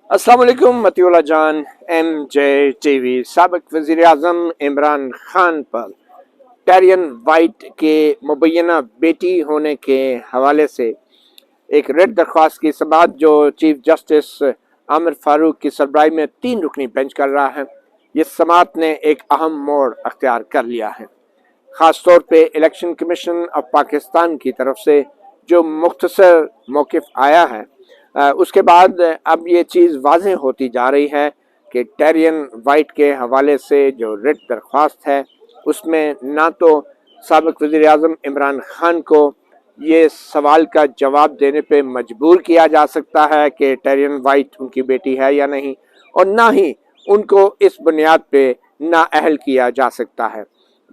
अस्सलाम वालेकुम मतिउल्लाह जान। MJ TV साबिक वज़ीर आज़म इमरान खान पर टेरियन वाइट के मुबैना बेटी होने के हवाले से एक रेड दरख्वास्त की समाअत जो चीफ जस्टिस आमिर फारूक की सरबराही में 3 रुकनी बेंच कर रहा है, ये समाअत ने एक अहम मोड़ अख्तियार कर लिया है। ख़ास तौर पे इलेक्शन कमीशन ऑफ पाकिस्तान की तरफ से जो मुख्तसर मौक़िफ़ आया है, उसके बाद अब ये चीज़ वाज़ेह होती जा रही है कि टेरियन वाइट के हवाले से जो रिट दरख्वास्त है उसमें ना तो साबिक़ वज़ीर आज़म इमरान खान को ये सवाल का जवाब देने पे मजबूर किया जा सकता है कि टेरियन वाइट उनकी बेटी है या नहीं, और ना ही उनको इस बुनियाद पे नाअहल किया जा सकता है।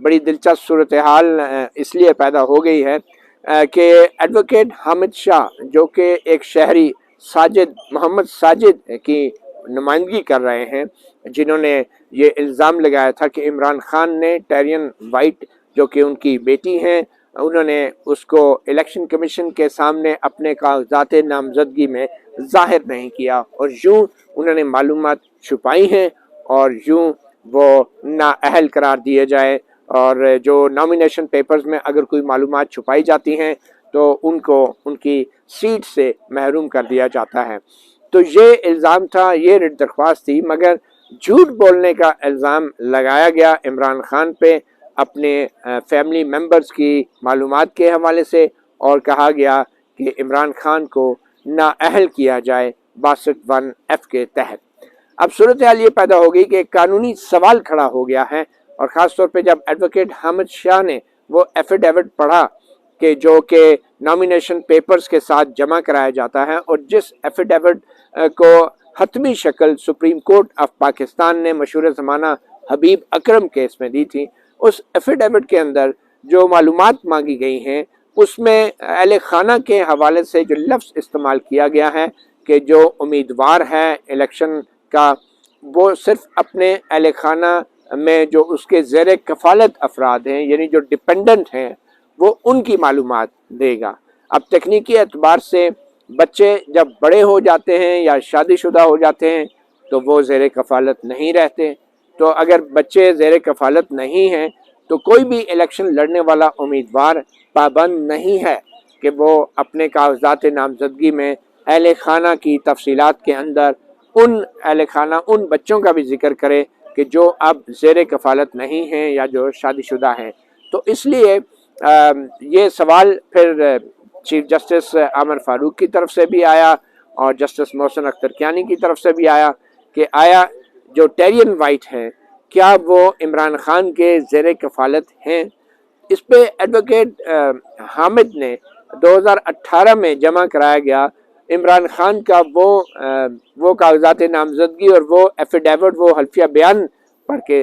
बड़ी दिलचस्प सूरत हाल इसलिए पैदा हो गई है कि एडवोकेट हामिद शाह जो कि एक शहरी साजिद मोहम्मद साजिद की नुमाइंदगी कर रहे हैं, जिन्होंने ये इल्ज़ाम लगाया था कि इमरान खान ने टेरियन वाइट जो कि उनकी बेटी हैं, उन्होंने उसको इलेक्शन कमीशन के सामने अपने कागजात नामजदगी में ज़ाहिर नहीं किया और यूँ उन्होंने मालूमात छुपाई हैं और यूँ वो नाअहल करार दिए जाए, और जो नॉमिनेशन पेपर्स में अगर कोई मालूमात छुपाई जाती हैं तो उनको उनकी सीट से महरूम कर दिया जाता है। तो ये इल्ज़ाम था, ये रिट दरख्वास्त थी, मगर झूठ बोलने का इल्ज़ाम लगाया गया इमरान खान पे अपने फैमिली मेंबर्स की मालूमात के हवाले से, और कहा गया कि इमरान खान को नाअहल किया जाए 62(1)(f) के तहत। अब सूरत हाल ये पैदा हो गई कि कानूनी सवाल खड़ा हो गया है, और ख़ास तौर पे जब एडवोकेट हामिद शाह ने वो एफिडेविट पढ़ा कि जो कि नॉमिनेशन पेपर्स के साथ जमा कराया जाता है, और जिस एफिडेविट को हतमी शक्ल सुप्रीम कोर्ट ऑफ पाकिस्तान ने मशहूर ज़माना हबीब अकरम केस में दी थी, उस एफिडेविट के अंदर जो मालूमात मांगी गई हैं उसमें अहले खाना के हवाले से जो लफ्ज़ इस्तेमाल किया गया है कि जो उम्मीदवार है इलेक्शन का, वो सिर्फ अपने अहले खाना में जो उसके ज़ेर कफ़ालत अफराद हैं, यानी जो डिपेंडेंट हैं, वो उनकी मालूमात देगा। अब तकनीकी एतबार से बच्चे जब बड़े हो जाते हैं या शादीशुदा हो जाते हैं तो वो ज़ेर कफ़ालत नहीं रहते। तो अगर बच्चे ज़ेर कफ़ालत नहीं हैं तो कोई भी इलेक्शन लड़ने वाला उम्मीदवार पाबंद नहीं है कि वो अपने कागजात नामजदगी में अहले खाना की तफसीलात के अंदर उन अहले खाना उन बच्चों का भी जिक्र करे कि जो अब ज़ेर कफ़ालत नहीं हैं या जो शादीशुदा हैं। तो इसलिए ये सवाल फिर चीफ जस्टिस आमिर फारूक की तरफ से भी आया और जस्टिस मोहसिन अख्तरकियानी की तरफ से भी आया कि आया जो टेरियन वाइट हैं क्या वो इमरान खान के ज़ेर कफ़ालत हैं। इस पे एडवोकेट हामिद ने 2018 में जमा कराया गया इमरान खान का वो कागजात नामजदगी और वो एफिडेविट, वो हल्फिया बयान पढ़ के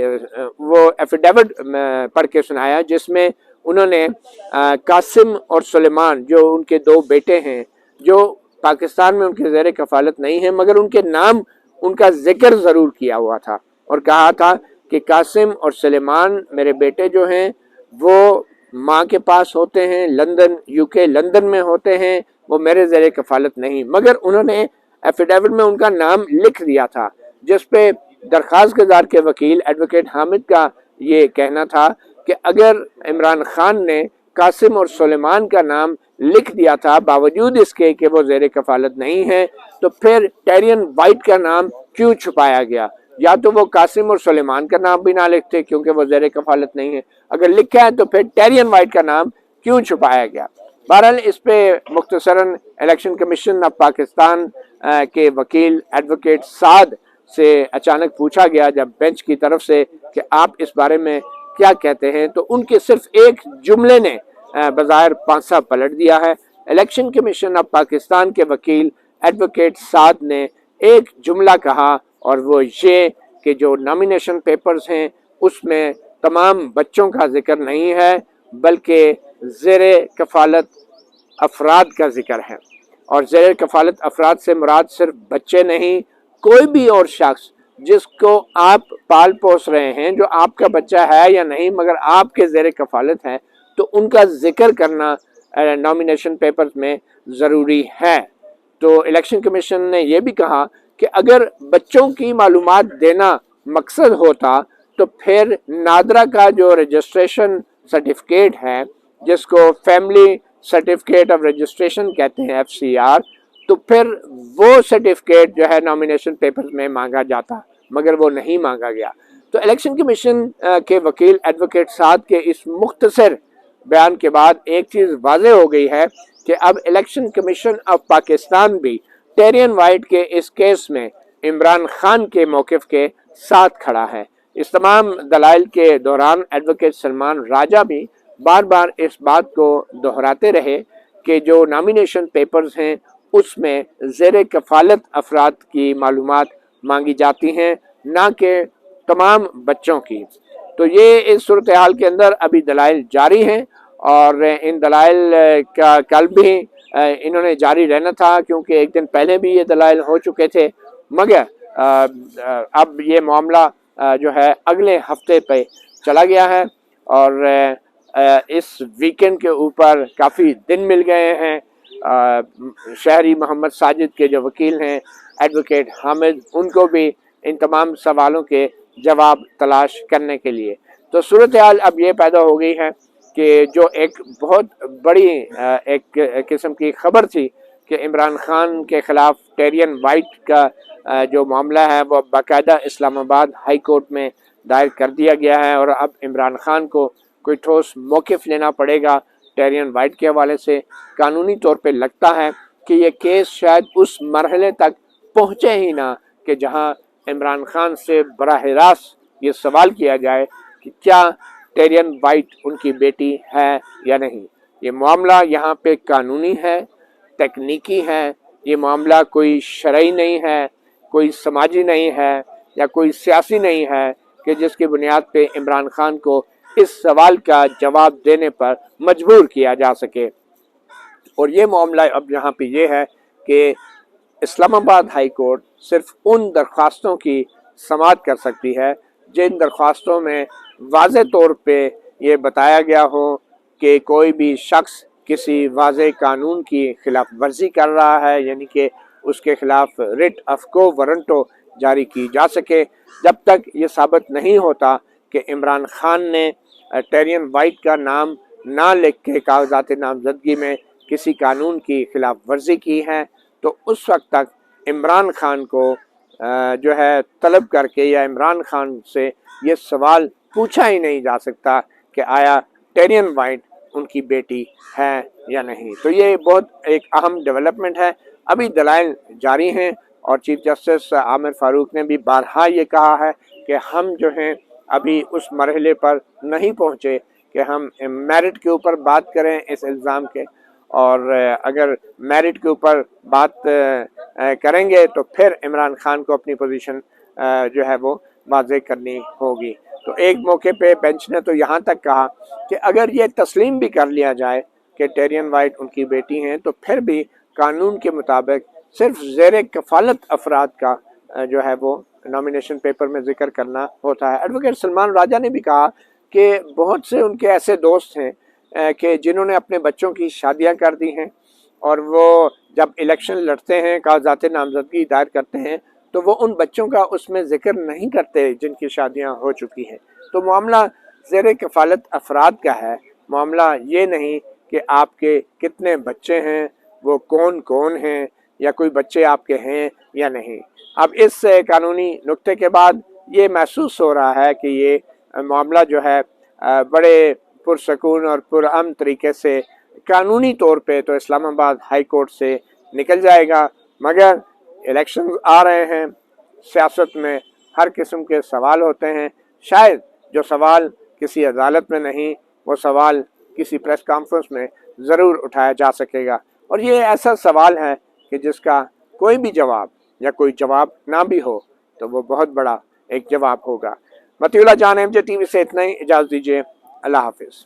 वो एफिडेविट पढ़ के सुनाया, जिसमें उन्होंने कासिम और सुलेमान जो उनके 2 बेटे हैं, जो पाकिस्तान में उनके ज़ेर कफ़ालत नहीं हैं मगर उनके नाम उनका जिक्र ज़रूर किया हुआ था, और कहा था कि कासिम और सुलेमान मेरे बेटे जो हैं वो माँ के पास होते हैं, लंदन UK लंदन में होते हैं, वो मेरे ज़ेर कफ़ालत नहीं। मगर उन्होंने एफिडेविट में उनका नाम लिख दिया था, जिस पे दरख्वास्त गुज़ार के वकील एडवोकेट हामिद का ये कहना था कि अगर इमरान खान ने कासिम और सुलेमान का नाम लिख दिया था बावजूद इसके कि वो ज़ेर कफ़ालत नहीं है, तो फिर टेरियन वाइट का नाम क्यों छुपाया गया। या तो वो कासिम और सुलेमान का नाम भी ना लिखते क्योंकि वो ज़ेर कफ़ालत नहीं है, अगर लिखा है तो फिर टेरियन वाइट का नाम क्यों छुपाया गया। बहरहाल इस पे मुख्तसरन इलेक्शन कमीशन ऑफ पाकिस्तान के वकील एडवोकेट साद से अचानक पूछा गया जब बेंच की तरफ से कि आप इस बारे में क्या कहते हैं, तो उनके सिर्फ एक जुमले ने बज़ाहिर पांसा पलट दिया है। इलेक्शन कमीशन ऑफ पाकिस्तान के वकील एडवोकेट साद ने एक जुमला कहा, और वो ये कि जो नॉमिनेशन पेपर्स हैं उसमें तमाम बच्चों का जिक्र नहीं है बल्कि ज़ेर कफ़ालत अफराद का जिक्र है, और ज़ेर कफ़ालत अफराद से मुराद सिर्फ बच्चे नहीं, कोई भी और शख्स जिसको आप पाल पोस रहे हैं, जो आपका बच्चा है या नहीं मगर आपके ज़ेर कफ़ालत है, तो उनका जिक्र करना नॉमिनेशन पेपर्स में ज़रूरी है। تو الیکشن کمیشن نے یہ بھی کہا کہ اگر بچوں کی معلومات دینا مقصد ہوتا تو پھر نادرا کا جو رجسٹریشن سرٹیفکیٹ ہے، جس کو فیملی سرٹیفکیٹ آف رجسٹریشن کہتے ہیں FCR، تو پھر وہ سرٹیفکیٹ جو ہے نامینیشن پیپرز میں مانگا جاتا، مگر وہ نہیں مانگا گیا۔ تو الیکشن کمیشن کے وکیل ایڈوکیٹ سعد کے اس مختصر بیان کے بعد ایک چیز واضح ہو گئی ہے کہ اب الیکشن کمیشن آف پاکستان بھی ٹیرین وائٹ کے اس کیس میں عمران خان کے موقف کے ساتھ کھڑا ہے۔ اس تمام دلائل کے دوران ایڈوکیٹ سلمان راجہ بھی بار بار اس بات کو دہراتے رہے کہ جو نامینیشن پیپرز ہیں اس میں زیر کفالت افراد کی معلومات مانگی جاتی ہیں، نہ کہ تمام بچوں کی۔ تو یہ اس صورتحال کے اندر ابھی دلائل جاری ہیں، اور ان دلائل کا کل بھی انہوں نے جاری رہنا تھا، کیونکہ ایک دن پہلے بھی یہ دلائل ہو چکے تھے، مگر اب یہ معاملہ جو ہے اگلے ہفتے پہ چلا گیا ہے، اور اس ویکنڈ کے اوپر کافی دن مل گئے ہیں شہری محمد ساجد کے جو وکیل ہیں ایڈوکیٹ حامد، ان کو بھی ان تمام سوالوں کے جواب تلاش کرنے کے لیے۔ تو صورتحال اب یہ پیدا ہو گئی ہے کہ جو ایک بہت بڑی ایک قسم کی خبر تھی کہ عمران خان کے خلاف ٹیرین وائٹ کا جو معاملہ ہے وہ باقاعدہ اسلام آباد ہائی کورٹ میں دائر کر دیا گیا ہے، اور اب عمران خان کو کوئی ٹھوس موقف لینا پڑے گا ٹیرین وائٹ کے حوالے سے۔ قانونی طور پہ لگتا ہے کہ یہ کیس شاید اس مرحلے تک پہنچے ہی نہ کہ جہاں عمران خان سے براہ راست یہ سوال کیا جائے کہ کیا ٹیرین وائٹ ان کی بیٹی ہے یا نہیں۔ یہ معاملہ یہاں پہ قانونی ہے، تکنیکی ہے، یہ معاملہ کوئی شرعی نہیں ہے، کوئی سماجی نہیں ہے، یا کوئی سیاسی نہیں ہے کہ جس کی بنیاد پہ عمران خان کو اس سوال کا جواب دینے پر مجبور کیا جا سکے۔ اور یہ معاملہ اب یہاں پہ یہ ہے کہ اسلام آباد ہائی کورٹ صرف ان درخواستوں کی سماعت کر سکتی ہے جن درخواستوں میں واضح طور پہ یہ بتایا گیا ہو کہ کوئی بھی شخص کسی واضح قانون کی خلاف ورزی کر رہا ہے، یعنی کہ اس کے خلاف ریٹ آف کو وارنٹو جاری کی جا سکے۔ جب تک یہ ثابت نہیں ہوتا کہ عمران خان نے ٹیرین وائٹ کا نام نہ لکھ کے کاغذات نامزدگی میں کسی قانون کی خلاف ورزی کی ہے، تو اس وقت تک عمران خان کو جو ہے طلب کر کے یا عمران خان سے یہ سوال پوچھا ہی نہیں جا سکتا کہ آیا ٹیرین وائٹ ان کی بیٹی ہے یا نہیں۔ تو یہ بہت ایک اہم ڈیولپمنٹ ہے۔ ابھی دلائل جاری ہیں، اور چیف جسٹس عامر فاروق نے بھی بارہا یہ کہا ہے کہ ہم جو ہیں ابھی اس مرحلے پر نہیں پہنچے کہ ہم میرٹ کے اوپر بات کریں اس الزام کے، اور اگر میرٹ کے اوپر بات کریں گے تو پھر عمران خان کو اپنی پوزیشن جو ہے وہ واضح کرنی ہوگی۔ تو ایک موقع پہ بینچ نے تو یہاں تک کہا کہ اگر یہ تسلیم بھی کر لیا جائے کہ ٹیرین وائٹ ان کی بیٹی ہیں، تو پھر بھی قانون کے مطابق صرف زیر کفالت افراد کا جو ہے وہ نامینیشن پیپر میں ذکر کرنا ہوتا ہے۔ ایڈوکیٹ سلمان راجہ نے بھی کہا کہ بہت سے ان کے ایسے دوست ہیں کہ جنہوں نے اپنے بچوں کی شادیاں کر دی ہیں، اور وہ جب الیکشن لڑتے ہیں، کاغذات نامزدگی دائر کرتے ہیں، تو وہ ان بچوں کا اس میں ذکر نہیں کرتے جن کی شادیاں ہو چکی ہیں۔ تو معاملہ زیر کفالت افراد کا ہے، معاملہ یہ نہیں کہ آپ کے کتنے بچے ہیں، وہ کون کون ہیں، یا کوئی بچے آپ کے ہیں یا نہیں۔ اب اس قانونی نقطے کے بعد یہ محسوس ہو رہا ہے کہ یہ معاملہ جو ہے بڑے پرسکون اور پرامن طریقے سے قانونی طور پہ تو اسلام آباد ہائی کورٹ سے نکل جائے گا، مگر الیکشنز آ رہے ہیں، سیاست میں ہر قسم کے سوال ہوتے ہیں۔ شاید جو سوال کسی عدالت میں نہیں، وہ سوال کسی پریس کانفرنس میں ضرور اٹھایا جا سکے گا، اور یہ ایسا سوال ہے کہ جس کا کوئی بھی جواب یا کوئی جواب نہ بھی ہو تو وہ بہت بڑا ایک جواب ہوگا۔ مطیع اللہ جان MJ TV سے اتنا ہی، اجازت دیجیے، اللہ حافظ۔